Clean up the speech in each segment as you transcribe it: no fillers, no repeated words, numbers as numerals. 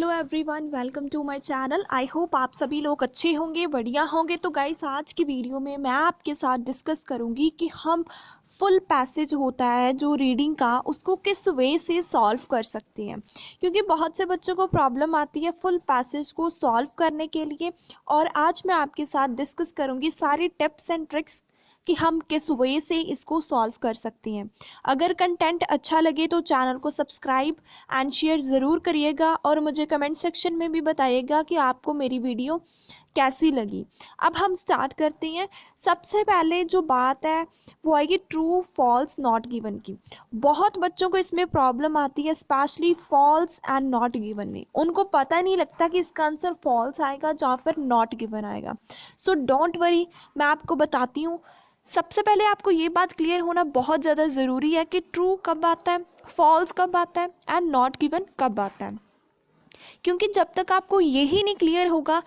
Hello everyone, welcome to my channel. I hope आप सभी लोग अच्छे होंगे, बढ़िया होंगे। तो गाइस, आज की वीडियो में मैं आपके साथ डिस्कस करूंगी कि हम फुल पैसेज होता है जो रीडिंग का, उसको किस वे से सॉल्व कर सकते हैं। क्योंकि बहुत से बच्चों को प्रॉब्लम आती है फुल पैसेज को सॉल्व करने के लिए, और आज मैं आपके साथ डिस्कस करूंगी सारी टिप्स एंड ट्रिक्स कि हम किस वे से इसको सॉल्व कर सकते हैं। अगर कंटेंट अच्छा लगे तो चैनल को सब्सक्राइब एंड शेयर ज़रूर करिएगा, और मुझे कमेंट सेक्शन में भी बताइएगा कि आपको मेरी वीडियो कैसी लगी। अब हम स्टार्ट करते हैं। सबसे पहले जो बात है वो आएगी ट्रू फॉल्स नॉट गिवन की। बहुत बच्चों को इसमें प्रॉब्लम आती है, specially false and not given में। उनको पता नहीं लगता कि इसका आंसर फॉल्स आएगा या फिर नॉट गिवन आएगा। सो डोंट वरी, मैं आपको बताती हूँ। सबसे पहले आपको ये बात क्लियर होना बहुत ज़्यादा ज़रूरी है कि ट्रू कब आता है, फॉल्स कब आता है एंड नॉट गिवन कब आता है। क्योंकि जब तक आपको यही नहीं क्लियर होगा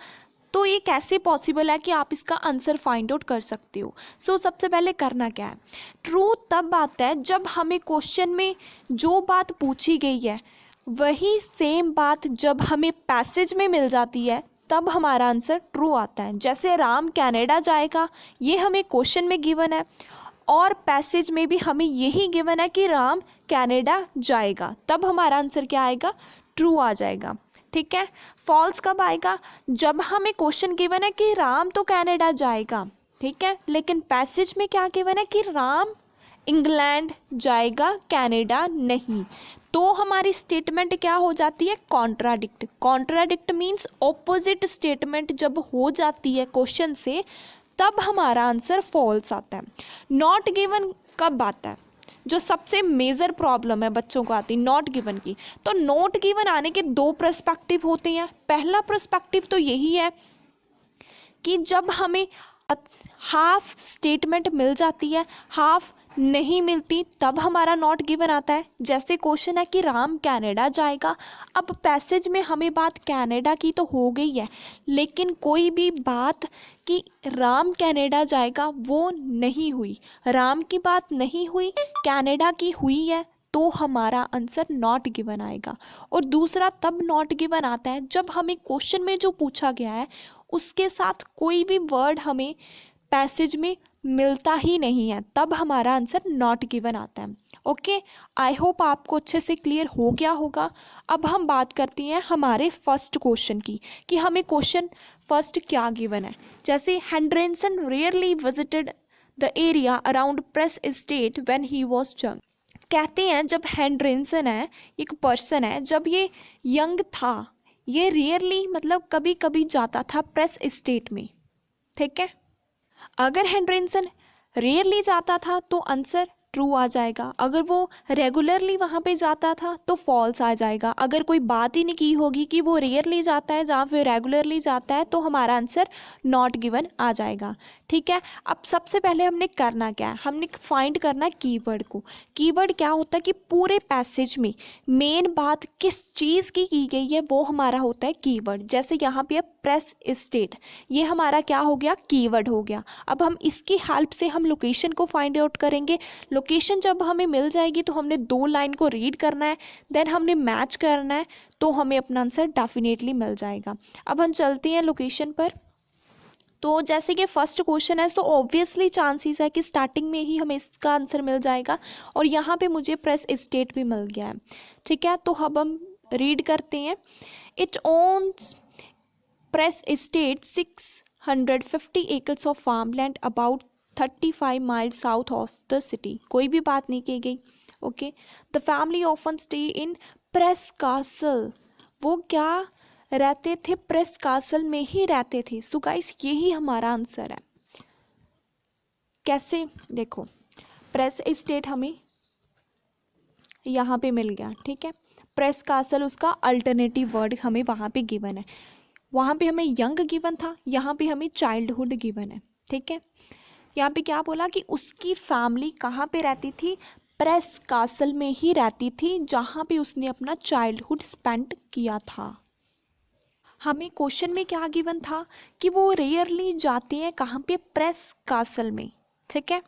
तो ये कैसे पॉसिबल है कि आप इसका आंसर फाइंड आउट कर सकते हो। सबसे पहले करना क्या है, ट्रू तब आता है जब हमें क्वेश्चन में जो बात पूछी गई है वही सेम बात जब हमें पैसेज में मिल जाती है, तब हमारा आंसर ट्रू आता है। जैसे राम कनाडा जाएगा, ये हमें क्वेश्चन में गिवन है, और पैसेज में भी हमें यही गिवन है कि राम कनाडा जाएगा, तब हमारा आंसर क्या आएगा, ट्रू आ जाएगा। ठीक है। फॉल्स कब आएगा, जब हमें क्वेश्चन गिवन है कि राम तो कनाडा जाएगा, ठीक है, लेकिन पैसेज में क्या गिवन है कि राम इंग्लैंड जाएगा, कनाडा नहीं। तो हमारी स्टेटमेंट क्या हो जाती है, contradict. Contradict means opposite statement जब हो जाती है क्वेश्चन से, तब हमारा आंसर फॉल्स आता है। नॉट गिवन कब आता है, जो सबसे मेजर प्रॉब्लम है बच्चों को आती है नॉट गिवन की। तो नॉट गिवन आने के दो पर्सपेक्टिव होते हैं। पहला पर्सपेक्टिव तो यही है कि जब हमें हाफ स्टेटमेंट मिल जाती है, हाफ नहीं मिलती, तब हमारा नॉट गिवन आता है। जैसे क्वेश्चन है कि राम कनाडा जाएगा, अब पैसेज में हमें बात कनाडा की तो हो गई है, लेकिन कोई भी बात कि राम कनाडा जाएगा वो नहीं हुई। राम की बात नहीं हुई, कनाडा की हुई है, तो हमारा आंसर नॉट गिवन आएगा। और दूसरा तब नॉट गिवन आता है जब हमें क्वेश्चन में जो पूछा गया है उसके साथ कोई भी वर्ड हमें पैसेज में मिलता ही नहीं है, तब हमारा आंसर नॉट गिवन आता है। ओके, आई होप आपको अच्छे से क्लियर हो गया होगा। अब हम बात करते हैं हमारे फर्स्ट क्वेश्चन की कि हमें क्वेश्चन फर्स्ट क्या गिवन है। जैसे Henderson rarely visited the area around press estate when he was young. कहते हैं जब हेनरिसन है, एक पर्सन है, जब ये यंग था, ये रेयरली मतलब कभी कभी जाता था प्रेस एस्टेट में। ठीक है, अगर हेनरिसन रेयरली जाता था तो आंसर ट्रू आ जाएगा। अगर वो रेगुलरली वहाँ पे जाता था तो फॉल्स आ जाएगा। अगर कोई बात ही नहीं की होगी कि वो रेयरली जाता है या फिर रेगुलरली जाता है, तो हमारा आंसर नॉट गिवन आ जाएगा। ठीक है। अब सबसे पहले हमने करना क्या है, हमने फाइंड करना है कीवर्ड को। कीवर्ड क्या होता है कि पूरे पैसेज में मेन बात किस चीज़ की गई है वो हमारा होता है कीवर्ड। जैसे यहाँ पे प्रेस एस्टेट, ये हमारा क्या हो गया, कीवर्ड हो गया। अब हम इसकी हेल्प से हम लोकेशन को फाइंड आउट करेंगे। लोकेशन जब हमें मिल जाएगी तो हमने दो लाइन को रीड करना है, देन हमने मैच करना है, तो हमें अपना आंसर डेफिनेटली मिल जाएगा। अब हम चलते हैं लोकेशन पर। तो जैसे कि फर्स्ट क्वेश्चन है, सो ऑब्वियसली चांसेस है कि स्टार्टिंग में ही हमें इसका आंसर मिल जाएगा, और यहाँ पे मुझे प्रेस एस्टेट भी मिल गया है। ठीक है, तो अब हम रीड करते हैं। It owns Press estate 650 acres of farmland about 35 miles south of the city. कोई भी बात नहीं की गई। Okay, the family often stay in Press castle. वो क्या रहते थे, प्रेस कासल में ही रहते थे। सो गाइस, यही हमारा आंसर है। कैसे, देखो, प्रेस एस्टेट हमें यहाँ पे मिल गया। ठीक है, प्रेस कासल उसका अल्टरनेटिव वर्ड हमें वहाँ पे गिवन है। वहाँ पे हमें यंग गिवन था, यहाँ पे हमें चाइल्डहुड गिवन है। ठीक है, यहाँ पे क्या बोला कि उसकी फैमिली कहाँ पे रहती थी, प्रेस कासल में ही रहती थी, जहाँ पे उसने अपना चाइल्डहुड स्पेंड किया था। हमें क्वेश्चन में क्या गिवन था कि वो रेयरली जाते हैं कहाँ पे, प्रेस कासल में। ठीक है।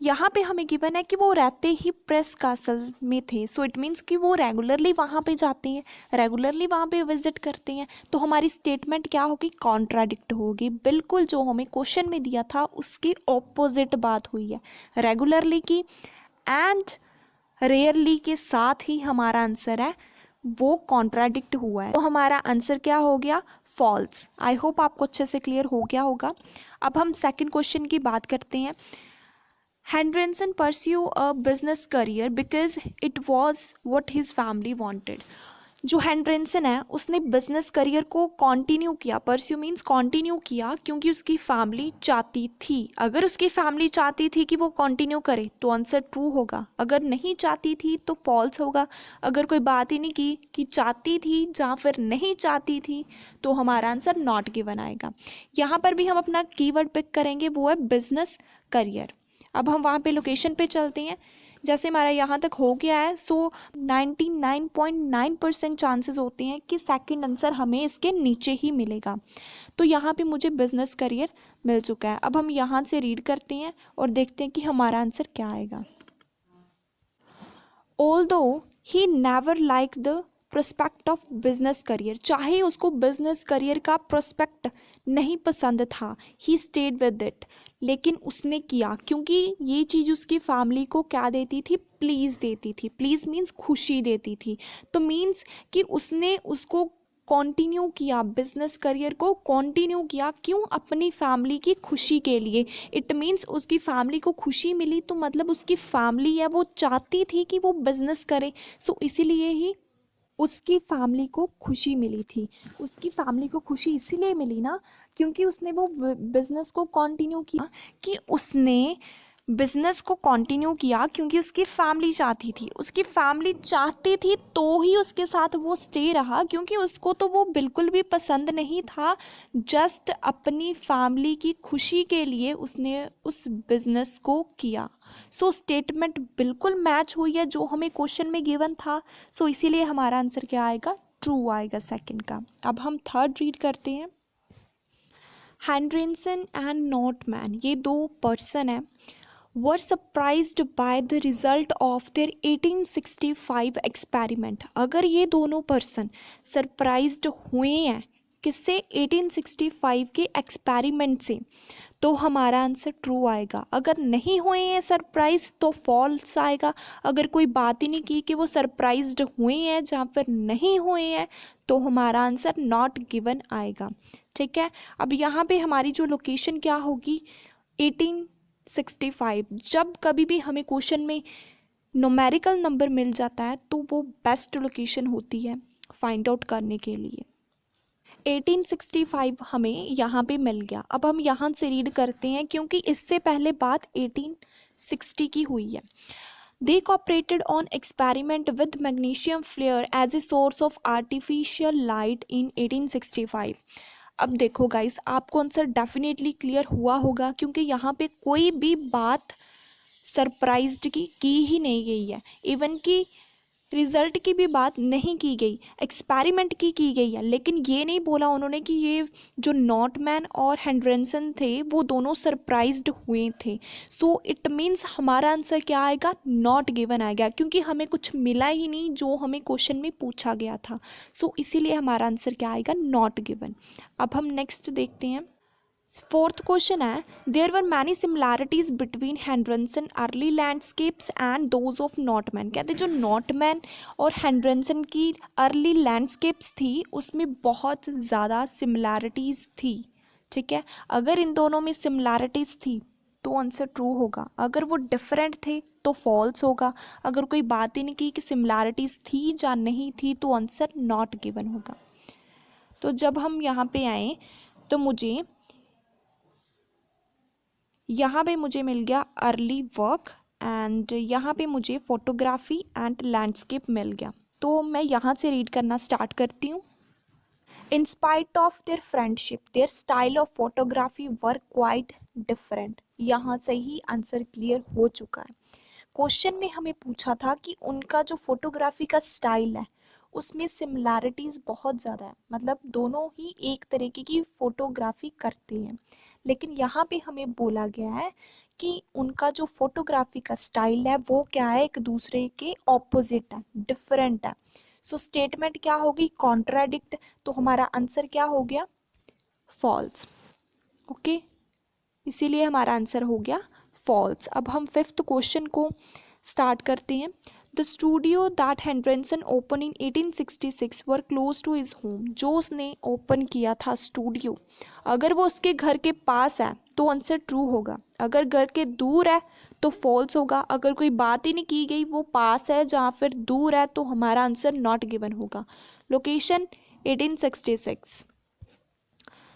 यहाँ पे हमें गिवन है कि वो रहते ही प्रेस कासल में थे, सो इट मीन्स कि वो रेगुलरली वहाँ पे जाते हैं, रेगुलरली वहाँ पे विजिट करते हैं। तो हमारी स्टेटमेंट क्या होगी, कॉन्ट्राडिक्ट होगी। बिल्कुल जो हमें क्वेश्चन में दिया था उसकी ऑपोजिट बात हुई है, रेगुलरली की एंड रेयरली के साथ ही हमारा आंसर है वो कॉन्ट्राडिक्ट हुआ है। तो हमारा आंसर क्या हो गया, फॉल्स। आई होप आपको अच्छे से क्लियर हो गया होगा। अब हम सेकंड क्वेश्चन की बात करते हैं। Henderson pursue a business career because it was what his family wanted. जो हेनड्रेंसन है उसने बिजनेस करियर को कंटिन्यू किया, परस्यू मीन्स कंटिन्यू किया क्योंकि उसकी फैमिली चाहती थी। अगर उसकी फैमिली चाहती थी कि वो कंटिन्यू करे तो आंसर ट्रू होगा, अगर नहीं चाहती थी तो फॉल्स होगा। अगर कोई बात ही नहीं की कि चाहती थी या फिर नहीं चाहती थी तो हमारा आंसर नॉट गिवन आएगा। यहाँ पर भी हम अपना कीवर्ड पिक करेंगे, वो है बिजनेस करियर। अब हम वहाँ पे लोकेशन पे चलते हैं। जैसे हमारा यहाँ तक हो गया है, सो 99.9% चांसेस होते हैं कि सेकंड आंसर हमें इसके नीचे ही मिलेगा। तो यहाँ पे मुझे बिजनेस करियर मिल चुका है। अब हम यहाँ से रीड करते हैं और देखते हैं कि हमारा आंसर क्या आएगा। Although he never liked the prospect of business career, चाहे उसको बिजनेस करियर का प्रोस्पेक्ट नहीं पसंद था, ही स्टेड विद इट, लेकिन उसने किया क्योंकि ये चीज़ उसकी फैमिली को क्या देती थी, प्लीज़ देती थी। प्लीज़ मीन्स खुशी देती थी। तो मीन्स कि उसने उसको कंटिन्यू किया, बिजनेस करियर को कंटिन्यू किया, क्यों, अपनी फैमिली की खुशी के लिए। इट मीन्स उसकी फैमिली को खुशी मिली, तो मतलब उसकी फैमिली है वो चाहती थी कि वो बिजनेस करे, सो इसीलिए ही उसकी फैमिली को खुशी मिली थी। उसकी फैमिली को खुशी इसीलिए मिली ना क्योंकि उसने वो बिजनेस को कंटिन्यू किया, कि उसने बिजनेस को कंटिन्यू किया क्योंकि उसकी फैमिली चाहती थी। उसकी फैमिली चाहती थी तो ही उसके साथ वो स्टे रहा, क्योंकि उसको तो वो बिल्कुल भी पसंद नहीं था। जस्ट अपनी फैमिली की खुशी के लिए उसने उस बिजनेस को किया। सो स्टेटमेंट बिल्कुल मैच हुई है जो हमें क्वेश्चन में गिवन था। सो इसीलिए हमारा आंसर क्या आएगा, ट्रू आएगा सेकंड का। अब हम थर्ड रीड करते हैं। हैंड्रिंसन एंड नॉटमैन, ये दो पर्सन हैं, were surprised by the result of their 1865 experiment। अगर ये दोनों पर्सन सरप्राइज्ड हुए हैं किससे, 1865 के एक्सपेरिमेंट से, तो हमारा आंसर ट्रू आएगा। अगर नहीं हुए हैं सरप्राइज तो फॉल्स आएगा। अगर कोई बात ही नहीं की कि वो सरप्राइज्ड हुए हैं या फिर नहीं हुए हैं तो हमारा आंसर नॉट गिवन आएगा। ठीक है। अब यहाँ पे हमारी जो लोकेशन क्या होगी, 1865। जब कभी भी हमें क्वेश्चन में न्यूमेरिकल नंबर मिल जाता है तो वो बेस्ट लोकेशन होती है फाइंड आउट करने के लिए। 1865 हमें यहाँ पे मिल गया। अब हम यहाँ से रीड करते हैं क्योंकि इससे पहले बात 1860 की हुई है। They cooperated on experiment with magnesium flare as a source of artificial light in 1865। अब देखो गाइस, आपको आंसर डेफिनेटली क्लियर हुआ होगा क्योंकि यहाँ पे कोई भी बात सरप्राइज्ड की ही नहीं गई है, इवन कि रिजल्ट की भी बात नहीं की गई, एक्सपेरिमेंट की गई है। लेकिन ये नहीं बोला उन्होंने कि ये जो नॉटमैन और हेंड्रेंसन थे वो दोनों सरप्राइज्ड हुए थे। सो इट मीन्स हमारा आंसर क्या आएगा, नॉट गिवन आएगा, क्योंकि हमें कुछ मिला ही नहीं जो हमें क्वेश्चन में पूछा गया था। सो इसीलिए हमारा आंसर क्या आएगा, नॉट गिवन। अब हम नेक्स्ट देखते हैं। फोर्थ क्वेश्चन है, there were many similarities between Henderson early landscapes and those of Notman. कहते जो नॉटमैन और हेंड्रेंसन की अर्ली लैंडस्केप्स थी उसमें बहुत ज़्यादा सिमिलैरिटीज़ थी। ठीक है, अगर इन दोनों में सिमिलैरिटीज़ थी तो आंसर ट्रू होगा, अगर वो डिफरेंट थे तो फॉल्स होगा। अगर कोई बात ही नहीं की कि सिमिलैरिटीज़ थी या नहीं थी तो आंसर नॉट गिवन होगा। तो जब हम यहाँ पे आए तो यहाँ पे मुझे मिल गया अर्ली वर्क एंड यहाँ पे मुझे फोटोग्राफी एंड लैंडस्केप मिल गया। तो मैं यहाँ से रीड करना स्टार्ट करती हूँ। In spite of their friendship there style of photography were quite different. यहाँ से ही आंसर क्लियर हो चुका है। क्वेश्चन में हमें पूछा था कि उनका जो फोटोग्राफी का स्टाइल है उसमें सिमिलैरिटीज़ बहुत ज़्यादा है, मतलब दोनों ही एक तरीके की फ़ोटोग्राफी करते हैं। लेकिन यहाँ पे हमें बोला गया है कि उनका जो फोटोग्राफी का स्टाइल है वो क्या है, एक दूसरे के ऑपोजिट है, डिफरेंट है। सो स्टेटमेंट क्या होगी, कॉन्ट्राडिक्ट। तो हमारा आंसर क्या हो गया, फॉल्स। ओके, इसीलिए हमारा आंसर हो गया फॉल्स। अब हम फिफ्थ क्वेश्चन को स्टार्ट करते हैं। The studio that Henderson open in 1866 were close to his home. जो उसने ओपन किया था स्टूडियो, अगर वो उसके घर के पास है तो आंसर ट्रू होगा, अगर घर के दूर है तो फॉल्स होगा। अगर कोई बात ही नहीं की गई, वो पास है जहाँ फिर दूर है, तो हमारा आंसर नॉट गिवन होगा। लोकेशन 1866।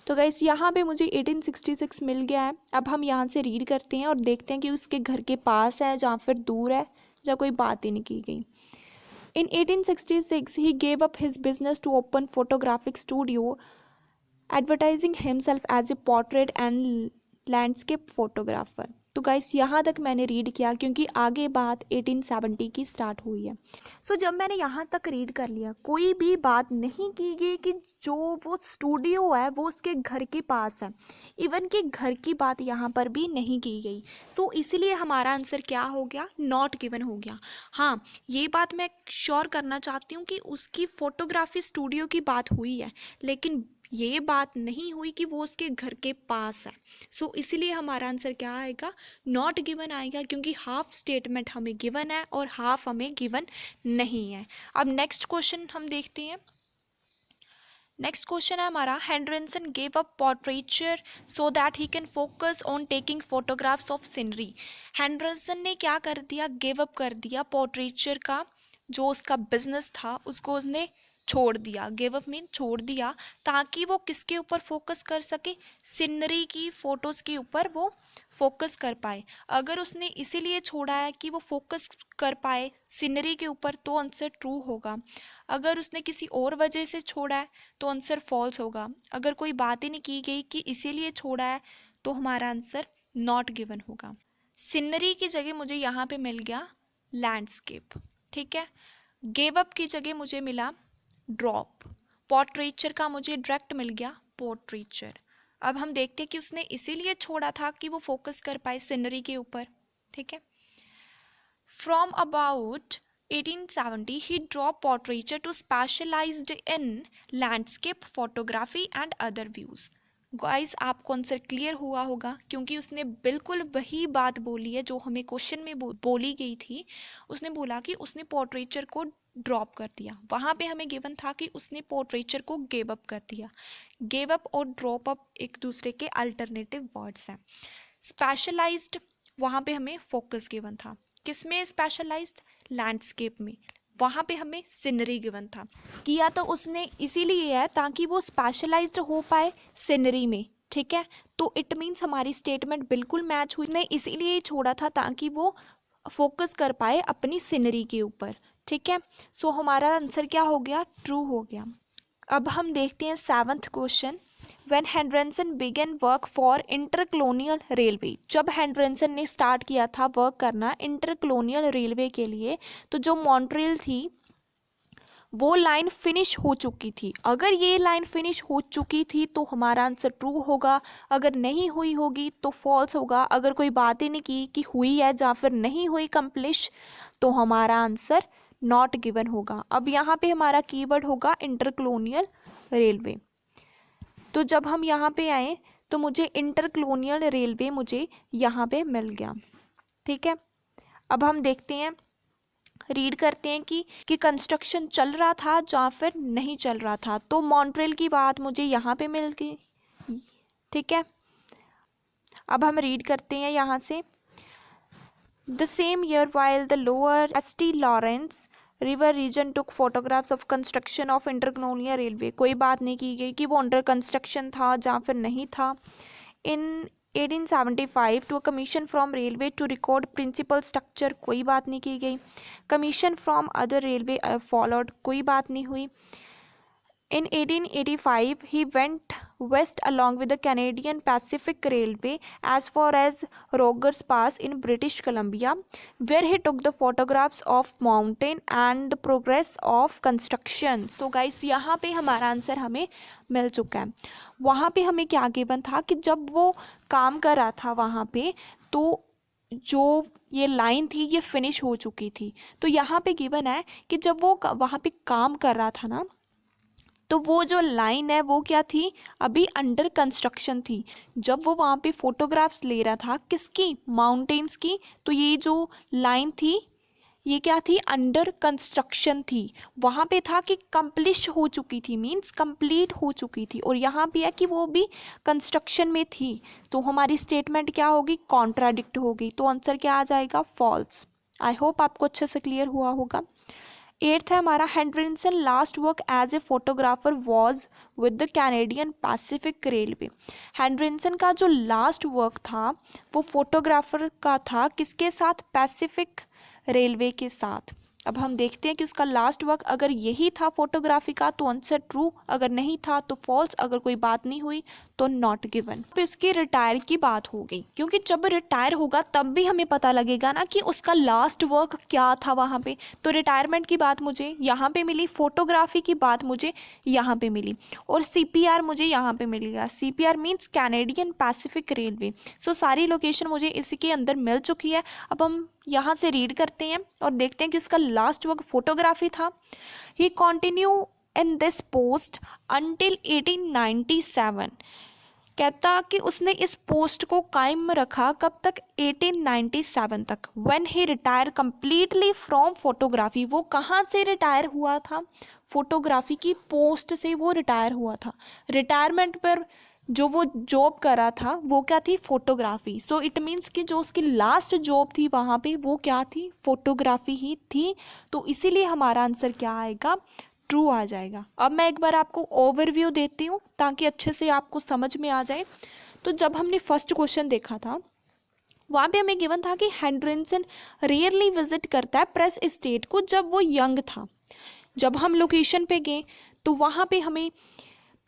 तो गाइस यहाँ पे मुझे 1866 मिल गया है। अब हम यहाँ से रीड करते हैं और देखते हैं कि उसके घर के पास है जहाँ फिर दूर है, जहाँ कोई बात ही नहीं की गई। In 1866, he gave up his business to open photographic studio, advertising himself as a portrait and landscape photographer. तो गाइस यहाँ तक मैंने रीड किया क्योंकि आगे बात 1870 की स्टार्ट हुई है। सो जब मैंने यहाँ तक रीड कर लिया, कोई भी बात नहीं की गई कि जो वो स्टूडियो है वो उसके घर के पास है, इवन कि घर की बात यहाँ पर भी नहीं की गई। सो इसीलिए हमारा आंसर क्या हो गया, नॉट गिवन हो गया। हाँ, ये बात मैं श्योर करना चाहती हूँ कि उसकी फोटोग्राफी स्टूडियो की बात हुई है, लेकिन ये बात नहीं हुई कि वो उसके घर के पास है। सो इसीलिए हमारा आंसर क्या आएगा, नॉट गिवन आएगा, क्योंकि हाफ स्टेटमेंट हमें गिवन है और हाफ हमें गिवन नहीं है। अब नेक्स्ट क्वेश्चन हम देखते हैं। नेक्स्ट क्वेश्चन है हमारा, Henderson gave up portraiture so that he can focus on taking photographs of scenery. Henderson ने क्या कर दिया, गिव अप कर दिया पोर्ट्रेचर का, जो उसका बिजनेस था उसको उसने छोड़ दिया। गिव अप मीन छोड़ दिया, ताकि वो किसके ऊपर फोकस कर सके, सीनरी की फोटोज़ के ऊपर वो फोकस कर पाए। अगर उसने इसीलिए छोड़ा है कि वो फोकस कर पाए सीनरी के ऊपर, तो आंसर ट्रू होगा। अगर उसने किसी और वजह से छोड़ा है तो आंसर फॉल्स होगा। अगर कोई बात ही नहीं की गई कि इसीलिए छोड़ा है, तो हमारा आंसर नॉट गिवन होगा। सीनरी की जगह मुझे यहाँ पे मिल गया लैंडस्केप, ठीक है। गेव अप की जगह मुझे मिला ड्रॉप। पोर्ट्रेचर का मुझे डायरेक्ट मिल गया पोर्ट्रेचर। अब हम देखते हैं कि उसने इसीलिए छोड़ा था कि वो फोकस कर पाए सीनरी के ऊपर, ठीक है। From about 1870 he dropped portraiture to specialized in landscape photography and other views। Guys, आपको आंसर क्लियर हुआ होगा, क्योंकि उसने बिल्कुल वही बात बोली है जो हमें क्वेश्चन में बोली गई थी। उसने बोला कि उसने पोर्ट्रेचर को ड्रॉप कर दिया। वहाँ पे हमें गिवन था कि उसने पोर्ट्रेचर को गिव अप कर दिया। गिव अप और ड्रॉप अप एक दूसरे के अल्टरनेटिव वर्ड्स हैं। स्पेशलाइज्ड, वहाँ पे हमें फोकस गिवन था। किस में स्पेशलाइज्ड, लैंडस्केप में। वहाँ पे हमें सीनरी गिवन था। किया तो उसने इसीलिए है ताकि वो स्पेशलाइज्ड हो पाए सीनरी में, ठीक है। तो इट मीन्स हमारी स्टेटमेंट बिल्कुल मैच हुई। ने इसीलिए छोड़ा था ताकि वो फोकस कर पाए अपनी सीनरी के ऊपर, ठीक है। सो हमारा आंसर क्या हो गया, ट्रू हो गया। अब हम देखते हैं seventh question. When Henderson began work for Intercolonial Railway. जब हेनरेंसन ने स्टार्ट किया था वर्क करना इंटरकोलोनियल रेलवे के लिए, तो जो मॉन्ट्रियल थी वो लाइन फिनिश हो चुकी थी। अगर ये लाइन फिनिश हो चुकी थी तो हमारा आंसर ट्रू होगा, अगर नहीं हुई होगी तो फॉल्स होगा। अगर कोई बात ही नहीं की कि हुई है या फिर नहीं हुई कंप्लीश, तो हमारा आंसर नॉट गिवन होगा। अब यहाँ पे हमारा कीवर्ड होगा इंटरकोलोनियल रेलवे। तो जब हम यहाँ पे आए तो मुझे इंटरकोलोनियल रेलवे मुझे यहाँ पे मिल गया, ठीक है। अब हम देखते हैं, रीड करते हैं कि कंस्ट्रक्शन चल रहा था या फिर नहीं चल रहा था। तो मॉन्ट्रियल की बात मुझे यहाँ पे मिल गई, ठीक है। अब हम रीड करते हैं यहाँ से, the same year while the lower St Lawrence river region took photographs of construction of Intercolonial Railway. कोई बात नहीं की गई कि वो अंडर कंस्ट्रक्शन था या फिर नहीं था। In 1875 to a commission from railway to record principal structure, कोई बात नहीं की गई। Commission from other railway followed, कोई बात नहीं हुई। In 1885, he went west along with the Canadian Pacific Railway as far as Rogers Pass in British Columbia, where he took the photographs of mountain and the progress of construction. So guys, यहाँ पे हमारा answer हमें मिल चुका है। वहाँ पे हमें क्या गिवन था कि जब वो काम कर रहा था वहाँ पे, तो जो ये लाइन थी ये फिनिश हो चुकी थी। तो यहाँ पे गिवन है कि जब वो वहाँ पे काम कर रहा था ना, तो वो जो लाइन है वो क्या थी, अभी अंडर कंस्ट्रक्शन थी। जब वो वहाँ पे फोटोग्राफ्स ले रहा था किसकी, माउंटेन्स की, तो ये जो लाइन थी ये क्या थी, अंडर कंस्ट्रक्शन थी। वहाँ पे था कि कंप्लीट हो चुकी थी, मींस कंप्लीट हो चुकी थी, और यहाँ पे है कि वो भी कंस्ट्रक्शन में थी। तो हमारी स्टेटमेंट क्या होगी, कॉन्ट्राडिक्ट होगी। तो आंसर क्या आ जाएगा, फॉल्स। आई होप आपको अच्छे से क्लियर हुआ होगा। एट्थ है हमारा, Henderson last work as a photographer was with the Canadian Pacific Railway. Henderson का जो लास्ट वर्क था वो फोटोग्राफर का था, किसके साथ, पैसिफिक रेलवे के साथ। अब हम देखते हैं कि उसका लास्ट वर्क अगर यही था फोटोग्राफी का तो आंसर ट्रू, अगर नहीं था तो फॉल्स, अगर कोई बात नहीं हुई तो नॉट गिवन। तो इसकी रिटायर की बात हो गई, क्योंकि जब रिटायर होगा तब भी हमें पता लगेगा ना कि उसका लास्ट वर्क क्या था वहाँ पे। तो रिटायरमेंट की बात मुझे यहाँ पे मिली, फोटोग्राफी की बात मुझे यहाँ पे मिली, और CPR मुझे यहाँ पे मिलेगा। CPR means Canadian Pacific Railway. So सारी लोकेशन मुझे इसके अंदर मिल चुकी है। अब हम यहाँ से रीड करते हैं और देखते हैं कि उसका लास्ट वर्क फोटोग्राफी था। He continue in this post until 1897। कहता कि उसने इस पोस्ट को कायम रखा कब तक, 1897 तक। When he retire completely from photography. वो कहाँ से रिटायर हुआ था, फोटोग्राफी की पोस्ट से वो रिटायर हुआ था। रिटायरमेंट पर जो वो जॉब कर रहा था वो क्या थी, फोटोग्राफी। सो इट मीन्स कि जो उसकी लास्ट जॉब थी वहाँ पे वो क्या थी, फोटोग्राफी ही थी। तो इसीलिए हमारा आंसर क्या आएगा, ट्रू आ जाएगा। अब मैं एक बार आपको ओवरव्यू देती हूँ ताकि अच्छे से आपको समझ में आ जाए। तो जब हमने फर्स्ट क्वेश्चन देखा था वहाँ पे हमें गिवन था कि हेनरिसन रेयरली विजिट करता है प्रेस एस्टेट को जब वो यंग था। जब हम लोकेशन पे गए तो वहाँ पे हमें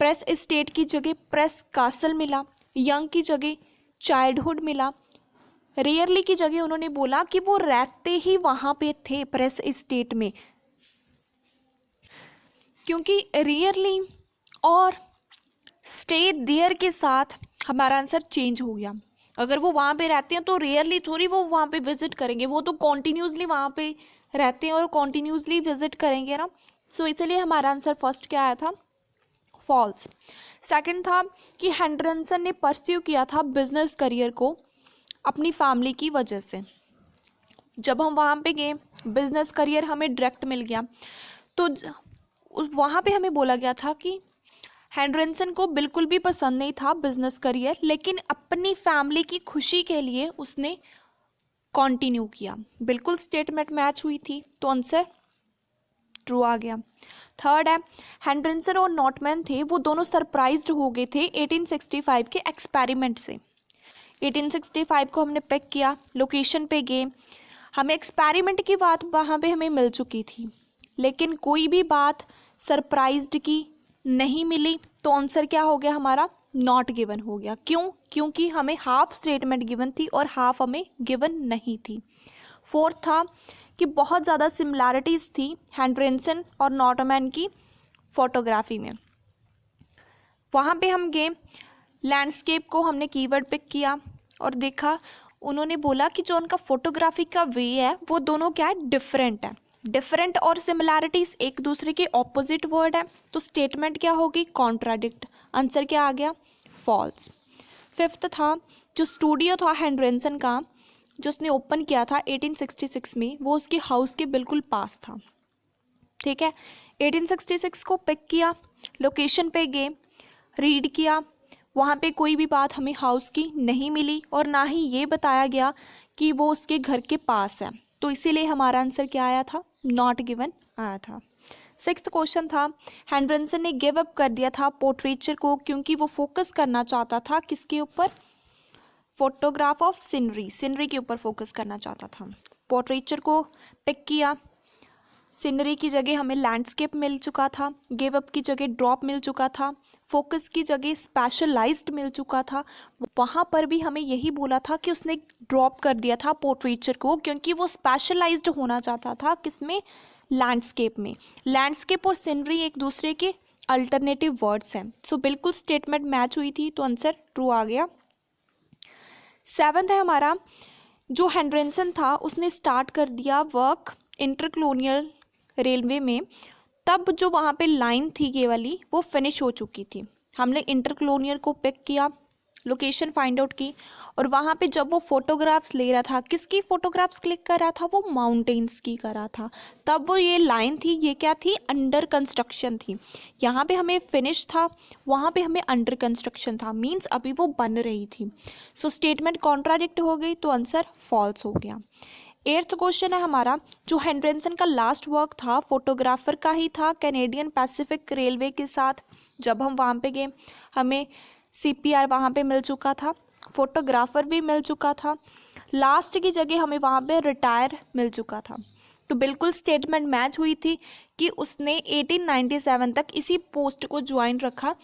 प्रेस एस्टेट की जगह प्रेस कासल मिला, यंग की जगह चाइल्डहुड मिला, रेयरली की जगह उन्होंने बोला कि वो रहते ही वहाँ पे थे प्रेस एस्टेट में। क्योंकि रेयरली और स्टे देयर के साथ हमारा आंसर चेंज हो गया। अगर वो वहाँ पे रहते हैं तो रेयरली थोड़ी वो वहाँ पे विजिट करेंगे, वो तो कॉन्टीन्यूसली वहाँ पे रहते हैं और कॉन्टीन्यूसली विजिट करेंगे ना। सो इसलिए हमारा आंसर फर्स्ट क्या आया था, फॉल्स। सेकंड था कि हेनरिसन ने परस्यू किया था बिजनेस करियर को अपनी फैमिली की वजह से। जब हम वहाँ पे गए बिजनेस करियर हमें डायरेक्ट मिल गया। तो वहाँ पे हमें बोला गया था कि हेनरिसन को बिल्कुल भी पसंद नहीं था बिजनेस करियर, लेकिन अपनी फैमिली की खुशी के लिए उसने कंटिन्यू किया। बिल्कुल स्टेटमेंट मैच हुई थी, तो आंसर ट्रू आ गया। थर्ड है, हेनरिसन और नॉटमैन थे वो दोनों सरप्राइज्ड हो गए थे 1865 के एक्सपेरिमेंट से। 1865 को हमने पिक किया, लोकेशन पे गए, हमें एक्सपेरिमेंट की बात वहाँ पे हमें मिल चुकी थी, लेकिन कोई भी बात सरप्राइज्ड की नहीं मिली। तो आंसर क्या हो गया हमारा, नॉट गिवन हो गया। क्यों, क्योंकि हमें हाफ स्टेटमेंट गिवन थी और हाफ हमें गिवन नहीं थी। फोर्थ था कि बहुत ज़्यादा सिमिलैरिटीज़ थी हेनरिसन और नॉटमैन की फोटोग्राफी में। वहाँ पे हम गए, लैंडस्केप को हमने कीवर्ड पिक किया और देखा, उन्होंने बोला कि जो उनका फोटोग्राफी का वे है वो दोनों क्या है, डिफरेंट है। डिफरेंट और सिमिलैरिटीज एक दूसरे के ऑपोजिट वर्ड है, तो स्टेटमेंट क्या होगी, कॉन्ट्राडिक्ट। आंसर क्या आ गया, फॉल्स। फिफ्थ था जो स्टूडियो था हेनरिसन का जो उसने ओपन किया था 1866 में, वो उसके हाउस के बिल्कुल पास था। ठीक है, 1866 को पिक किया, लोकेशन पे गए, रीड किया, वहाँ पे कोई भी बात हमें हाउस की नहीं मिली और ना ही ये बताया गया कि वो उसके घर के पास है। तो इसीलिए हमारा आंसर क्या आया था, नॉट गिवन आया था। सिक्स्थ क्वेश्चन था, हेनरिसन ने गिव अप कर दिया था पोर्ट्रेचर को क्योंकि वो फोकस करना चाहता था किसके ऊपर, फोटोग्राफ ऑफ सीनरी, सीनरी के ऊपर फोकस करना चाहता था। पोर्ट्रेचर को पिक किया, सीनरी की जगह हमें लैंडस्केप मिल चुका था, गिव अप की जगह ड्रॉप मिल चुका था, फोकस की जगह स्पेशलाइज्ड मिल चुका था। वहाँ पर भी हमें यही बोला था कि उसने ड्रॉप कर दिया था पोर्ट्रेचर को, क्योंकि वो स्पेशलाइज्ड होना चाहता था किसमें, लैंडस्केप में। लैंडस्केप और सीनरी एक दूसरे के अल्टरनेटिव वर्ड्स हैं। सो बिल्कुल स्टेटमेंट मैच हुई थी, तो आंसर ट्रू आ गया। सेवन्थ है हमारा, जो हेनरिसन था उसने स्टार्ट कर दिया वर्क इंटरकॉलोनियल रेलवे में, तब जो वहाँ पे लाइन थी ये वाली वो फिनिश हो चुकी थी। हमने इंटरकॉलोनियल को पिक किया, लोकेशन फाइंड आउट की, और वहाँ पे जब वो फोटोग्राफ्स ले रहा था, किसकी फोटोग्राफ्स क्लिक कर रहा था, वो माउंटेन्स की कर रहा था, तब वो ये लाइन थी, ये क्या थी, अंडर कंस्ट्रक्शन थी। यहाँ पे हमें फिनिश था, वहाँ पे हमें अंडर कंस्ट्रक्शन था, मीन्स अभी वो बन रही थी। सो स्टेटमेंट कॉन्ट्राडिक्ट हो गई, तो आंसर फॉल्स हो गया। एट्थ क्वेश्चन है हमारा, जो हेनरिसन का लास्ट वर्क था फोटोग्राफर का ही था कैनेडियन पैसिफिक रेलवे के साथ। जब हम वहाँ पे गए हमें CPR वहाँ पे मिल चुका था, फोटोग्राफर भी मिल चुका था, लास्ट की जगह हमें वहाँ पे रिटायर मिल चुका था। तो बिल्कुल स्टेटमेंट मैच हुई थी कि उसने 1897 तक इसी पोस्ट को ज्वाइन रखा,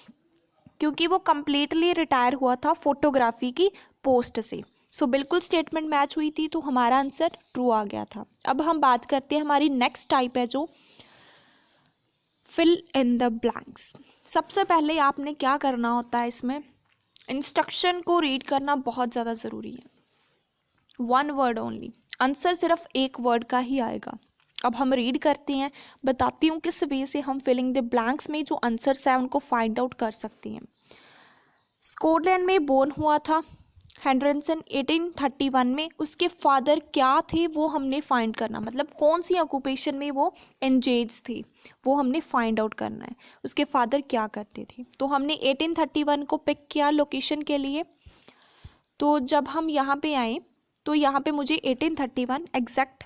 क्योंकि वो कम्प्लीटली रिटायर हुआ था फोटोग्राफी की पोस्ट से। सो बिल्कुल स्टेटमेंट मैच हुई थी, तो हमारा आंसर ट्रू आ गया था। अब हम बात करते हैं, हमारी नेक्स्ट टाइप है जो फिल इन द ब्लैंक्स। सबसे पहले आपने क्या करना होता है, इसमें इंस्ट्रक्शन को रीड करना बहुत ज़्यादा ज़रूरी है। 1 वर्ड ओनली, आंसर सिर्फ 1 वर्ड का ही आएगा। अब हम रीड करते हैं, बताती हूँ किस वे से हम फिलिंग द ब्लैंक्स में जो आंसर्स है उनको फाइंड आउट कर सकते हैं। स्कॉटलैंड में बोर्न हुआ था हेनरिसन 1831 में। उसके फादर क्या थे वो हमने फाइंड करना, मतलब कौन सी ऑक्यूपेशन में वो एंगेज थे वो हमने फाइंड आउट करना है, उसके फादर क्या करते थे। तो हमने 1831 को पिक किया लोकेशन के लिए। तो जब हम यहाँ पे आए तो यहाँ पे मुझे 1831 एग्जैक्ट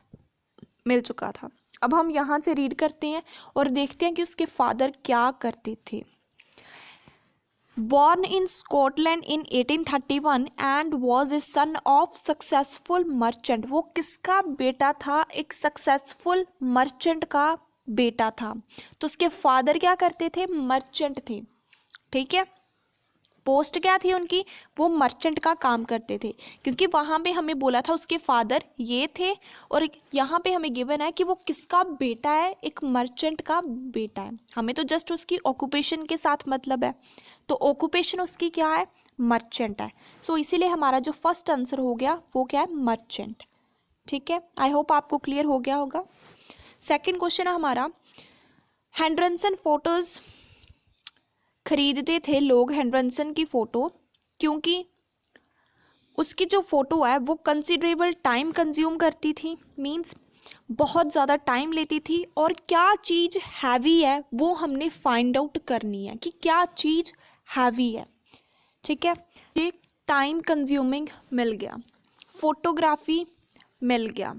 मिल चुका था। अब हम यहाँ से रीड करते हैं और देखते हैं कि उसके फादर क्या करते थे। Born in Scotland in 1831 and was a son of successful merchant। वो किसका बेटा था, एक सक्सेसफुल मर्चेंट का बेटा था। तो उसके फादर क्या करते थे, मर्चेंट थे, ठीक है। पोस्ट क्या थी उनकी, वो मर्चेंट का काम करते थे, क्योंकि वहाँ पे हमें बोला था उसके फादर ये थे, और यहाँ पे हमें गिवन है कि वो किसका बेटा है, एक मर्चेंट का बेटा है। हमें तो जस्ट उसकी ऑक्यूपेशन के साथ मतलब है, तो ऑक्यूपेशन उसकी क्या है, मर्चेंट है। सो इसीलिए हमारा जो फर्स्ट आंसर हो गया वो क्या है, मर्चेंट। ठीक है, आई होप आपको क्लियर हो गया होगा। सेकेंड क्वेश्चन है हमारा, हेनरिसन फोटोज खरीदते थे लोग हेनरिसन की फ़ोटो, क्योंकि उसकी जो फ़ोटो है वो कंसिडरेबल टाइम कंज्यूम करती थी, मींस बहुत ज़्यादा टाइम लेती थी, और क्या चीज़ हैवी है वो हमने फाइंड आउट करनी है कि क्या चीज़ हैवी है। ठीक है, ये टाइम कंज्यूमिंग मिल गया, फोटोग्राफी मिल गया,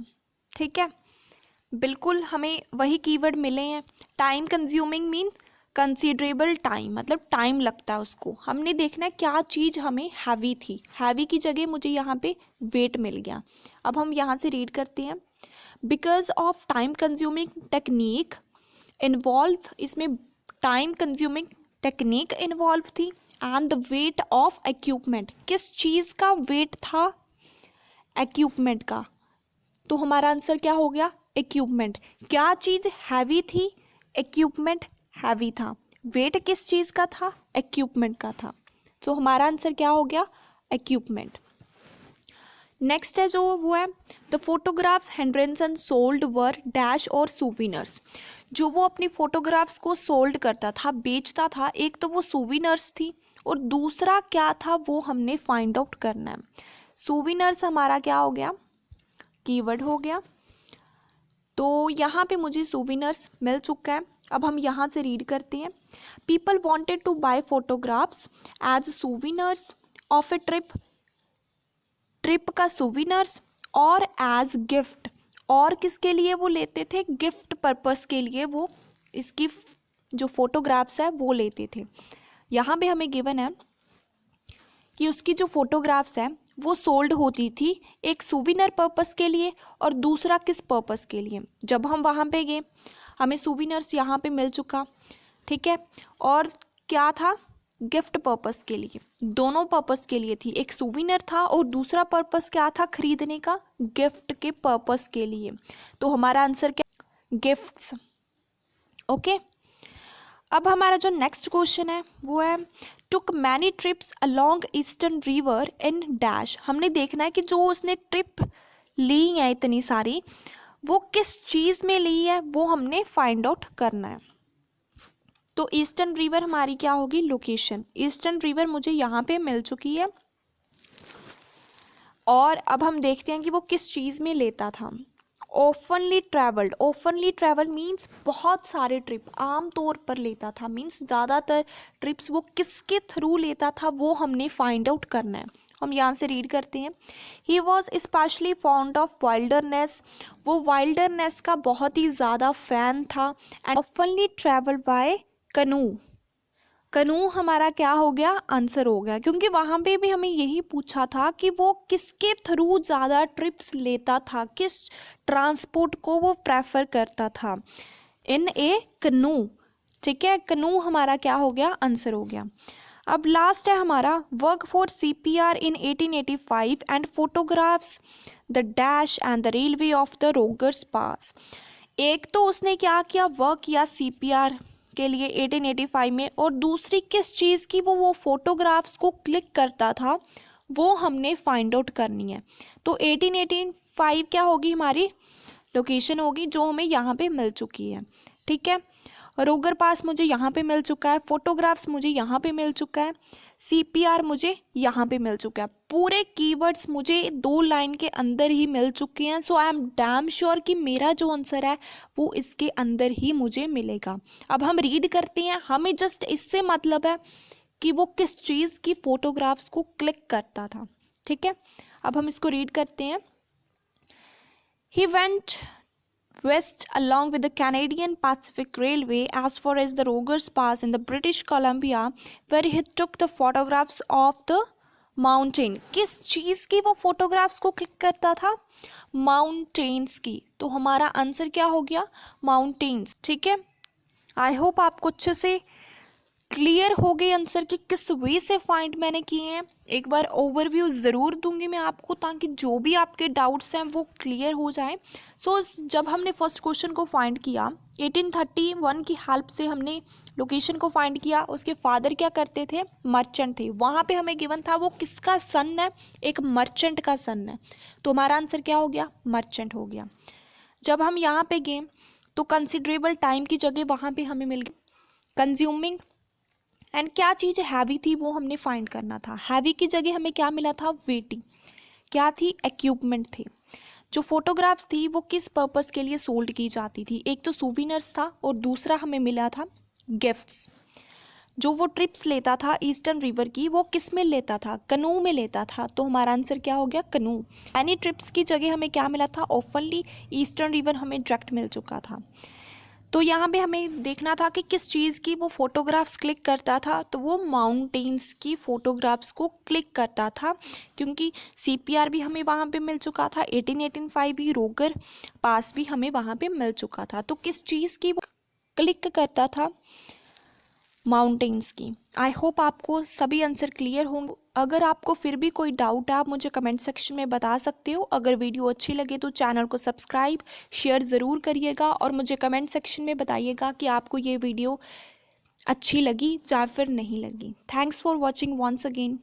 ठीक है, बिल्कुल हमें वही कीवर्ड मिले हैं। Time consuming means considerable time, मतलब टाइम लगता है उसको। हमने देखना है क्या चीज़ हमें हैवी थी, हैवी की जगह मुझे यहाँ पे वेट मिल गया। अब हम यहाँ से रीड करते हैं, because of time consuming technique involve, इसमें टाइम कंज्यूमिंग टेक्निक इन्वॉल्व थी, and the weight of equipment, किस चीज़ का वेट था, इक्विपमेंट का। तो हमारा आंसर क्या हो गया, इक्विपमेंट। क्या चीज़ हैवी थी, इक्विपमेंट हैवी था। वेट किस चीज़ का था, इक्विपमेंट का था। तो हमारा आंसर क्या हो गया, इक्विपमेंट। नेक्स्ट है जो वो है, the photographs Henderson sold were dash or souvenirs. जो वो अपनी फोटोग्राफ्स को सोल्ड करता था, बेचता था, एक तो वो सूविनर्स थी और दूसरा क्या था वो हमने फाइंड आउट करना है। सूविनर्स हमारा क्या हो गया, कीवर्ड हो गया। तो यहाँ पे मुझे सूविनर्स मिल चुका है। अब हम यहाँ से रीड करते हैं, people wanted to buy photographs as souvenirs of a trip, trip का सूविनर्स, और एज गिफ्ट, और किसके लिए वो लेते थे, गिफ्ट पर्पस के लिए वो इसकी जो फोटोग्राफ्स है वो लेते थे। यहाँ पे हमें गिवन है कि उसकी जो फोटोग्राफ्स है वो सोल्ड होती थी एक सुविनर पर्पस के लिए और दूसरा किस पर्पस के लिए। जब हम वहाँ पे गए हमें सुविनर्स यहाँ पे मिल चुका, ठीक है, और क्या था, गिफ्ट पर्पस के लिए, दोनों पर्पस के लिए थी, एक सुविनर था और दूसरा पर्पस क्या था, खरीदने का, गिफ्ट के पर्पस के लिए। तो हमारा आंसर क्या, गिफ्ट्स। ओके, अब हमारा जो नेक्स्ट क्वेश्चन है वो है टुक many trips along eastern river in dash. हमने देखना है कि जो उसने ट्रिप ली है इतनी सारी, वो किस चीज़ में ली है, वो हमने फाइंड आउट करना है। तो ईस्टर्न रिवर हमारी क्या होगी, लोकेशन। ईस्टर्न रिवर मुझे यहाँ पे मिल चुकी है और अब हम देखते हैं कि वो किस चीज़ में लेता था। ओफनली ट्रैवल्ड, ओफनली ट्रैवल मीन्स बहुत सारे ट्रिप आम तौर पर लेता था, मीन्स ज़्यादातर ट्रिप्स वो किसके थ्रू लेता था वो हमने फाइंड आउट करना है। हम यहाँ से रीड करते हैं, he was specially fond of wilderness, वो वाइल्डरनेस का बहुत ही ज़्यादा फ़ैन था। एंड ऑफनली ट्रैवल बाय कनू, कनू हमारा क्या हो गया, आंसर हो गया, क्योंकि वहाँ पे भी हमें यही पूछा था कि वो किसके थ्रू ज़्यादा ट्रिप्स लेता था, किस ट्रांसपोर्ट को वो प्रेफर करता था, इन ए कनू। ठीक है, कनू हमारा क्या हो गया, आंसर हो गया। अब लास्ट है हमारा वर्क फॉर सीपीआर इन 1885 and photographs the dash and the railway of the Rogers pass. एक तो उसने क्या किया, वर्क किया सीपीआर के लिए 1885 में, और दूसरी किस चीज़ की, वो फोटोग्राफ्स को क्लिक करता था, वो हमने फाइंड आउट करनी है। तो 1885 क्या होगी, हमारी लोकेशन होगी जो हमें यहाँ पे मिल चुकी है। ठीक है, रोगर पास मुझे यहाँ पे मिल चुका है, फोटोग्राफ्स मुझे यहाँ पे मिल चुका है, सीपीआर मुझे यहाँ पे मिल चुका है। पूरे कीवर्ड्स मुझे 2 लाइन के अंदर ही मिल चुके हैं। सो आई एम डैम श्योर कि मेरा जो आंसर है वो इसके अंदर ही मुझे मिलेगा। अब हम रीड करते हैं, हमें जस्ट इससे मतलब है कि वो किस चीज़ की फ़ोटोग्राफ्स को क्लिक करता था। ठीक है, अब हम इसको रीड करते हैं। He went west along with the Canadian Pacific Railway as far as the Rogers Pass in the British Columbia where he took the photographs of the mountain। किस चीज़ की वो फोटोग्राफ्स को क्लिक करता था, माउंटेन्स की। तो हमारा आंसर क्या हो गया, माउंटेन्स। ठीक है, आई होप आपको अच्छे से क्लियर हो गई आंसर कि किस वे से फाइंड मैंने किए हैं। एक बार ओवरव्यू ज़रूर दूंगी मैं आपको, ताकि जो भी आपके डाउट्स हैं वो क्लियर हो जाए। सो जब हमने फर्स्ट क्वेश्चन को फाइंड किया 1831 की हेल्प से हमने लोकेशन को फाइंड किया। उसके फादर क्या करते थे, मर्चेंट थे। वहाँ पे हमें गिवन था वो किसका सन है, एक मर्चेंट का सन है। तो हमारा आंसर क्या हो गया, मर्चेंट हो गया। जब हम यहाँ पे गए तो कंसिडरेबल टाइम की जगह वहाँ पे हमें मिल गई कंज्यूमिंग। एंड क्या चीज़ हैवी थी वो हमने फाइंड करना था। हैवी की जगह हमें क्या मिला था, वेटी। क्या थी, इक्विपमेंट थे। जो फोटोग्राफ्स थी वो किस पर्पस के लिए सोल्ड की जाती थी, एक तो सुविनर्स था और दूसरा हमें मिला था गिफ्ट्स। जो वो ट्रिप्स लेता था ईस्टर्न रिवर की, वो किस में लेता था, कनू में लेता था। तो हमारा आंसर क्या हो गया, कनू। एनी ट्रिप्स की जगह हमें क्या मिला था, ओपनली ईस्टर्न रिवर हमें डायरेक्ट मिल चुका था। तो यहाँ पे हमें देखना था कि किस चीज़ की वो फोटोग्राफ्स क्लिक करता था। तो वो माउंटेन्स की फ़ोटोग्राफ्स को क्लिक करता था, क्योंकि सीपीआर भी हमें वहाँ पे मिल चुका था, 1885 भी रोगर पास भी हमें वहाँ पे मिल चुका था। तो किस चीज़ की वो क्लिक करता था, माउंटेन्स की। आई होप आपको सभी आंसर क्लियर होंगे। अगर आपको फिर भी कोई डाउट है आप मुझे कमेंट सेक्शन में बता सकते हो। अगर वीडियो अच्छी लगे तो चैनल को सब्सक्राइब शेयर ज़रूर करिएगा और मुझे कमेंट सेक्शन में बताइएगा कि आपको ये वीडियो अच्छी लगी या फिर नहीं लगी। Thanks for watching once again.